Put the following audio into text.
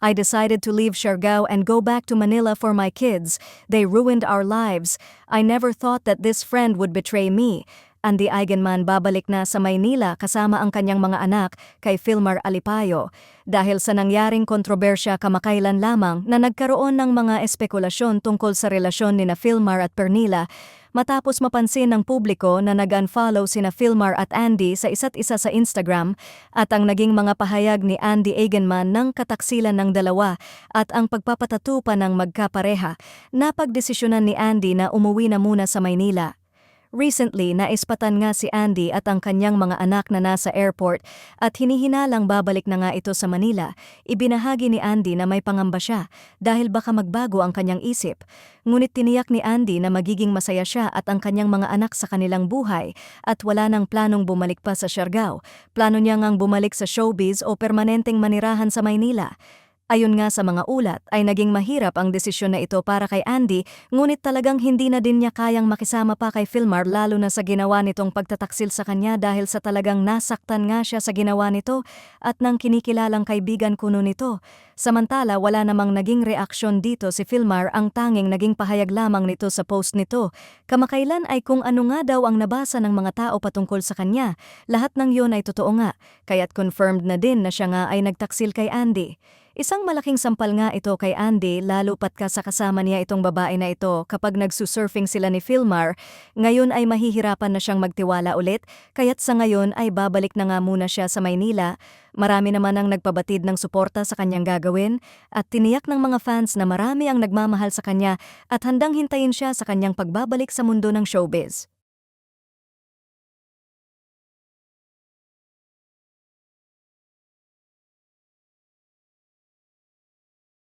I decided to leave Siargao and go back to Manila for my kids. They ruined our lives. I never thought that this friend would betray me. Andy Eigenman babalik na sa Maynila kasama ang kanyang mga anak kay Filmar Alipayo. Dahil sa nangyaring kontrobersya kamakailan lamang na nagkaroon ng mga espekulasyon tungkol sa relasyon nina Filmar at Pernilla, matapos mapansin ng publiko na nag-unfollow sina Filmar at Andy sa isa't isa sa Instagram at ang naging mga pahayag ni Andy Eigenman ng kataksilan ng dalawa at ang pagpapatatu pa ng magkapareha, napagdesisyonan ni Andy na umuwi na muna sa Maynila. Recently, naispatan nga si Andy at ang kanyang mga anak na nasa airport at hinihinalang babalik na nga ito sa Manila. Ibinahagi ni Andy na may pangamba siya dahil baka magbago ang kanyang isip. Ngunit tiniyak ni Andy na magiging masaya siya at ang kanyang mga anak sa kanilang buhay at wala nang planong bumalik pa sa Siargao. Plano niya ngang bumalik sa showbiz o permanenteng manirahan sa Maynila. Ayon nga sa mga ulat ay naging mahirap ang desisyon na ito para kay Andy, ngunit talagang hindi na din niya kayang makisama pa kay Filmar lalo na sa ginawa nitong pagtataksil sa kanya dahil sa talagang nasaktan nga siya sa ginawa nito at ng kinikilalang kaibigan kuno nito. Samantala wala namang naging reaksyon dito si Filmar, ang tanging naging pahayag lamang nito sa post nito. Kamakailan ay kung ano nga daw ang nabasa ng mga tao patungkol sa kanya. Lahat ng yon ay totoo nga, kaya't confirmed na din na siya nga ay nagtaksil kay Andy. Isang malaking sampal nga ito kay Andy lalo pat sa kasama niya itong babae na ito kapag nagsusurfing sila ni Filmar. Ngayon ay mahihirapan na siyang magtiwala ulit, kaya't sa ngayon ay babalik na nga muna siya sa Maynila. Marami naman ang nagpabatid ng suporta sa kanyang gagawin at tiniyak ng mga fans na marami ang nagmamahal sa kanya at handang hintayin siya sa kanyang pagbabalik sa mundo ng showbiz.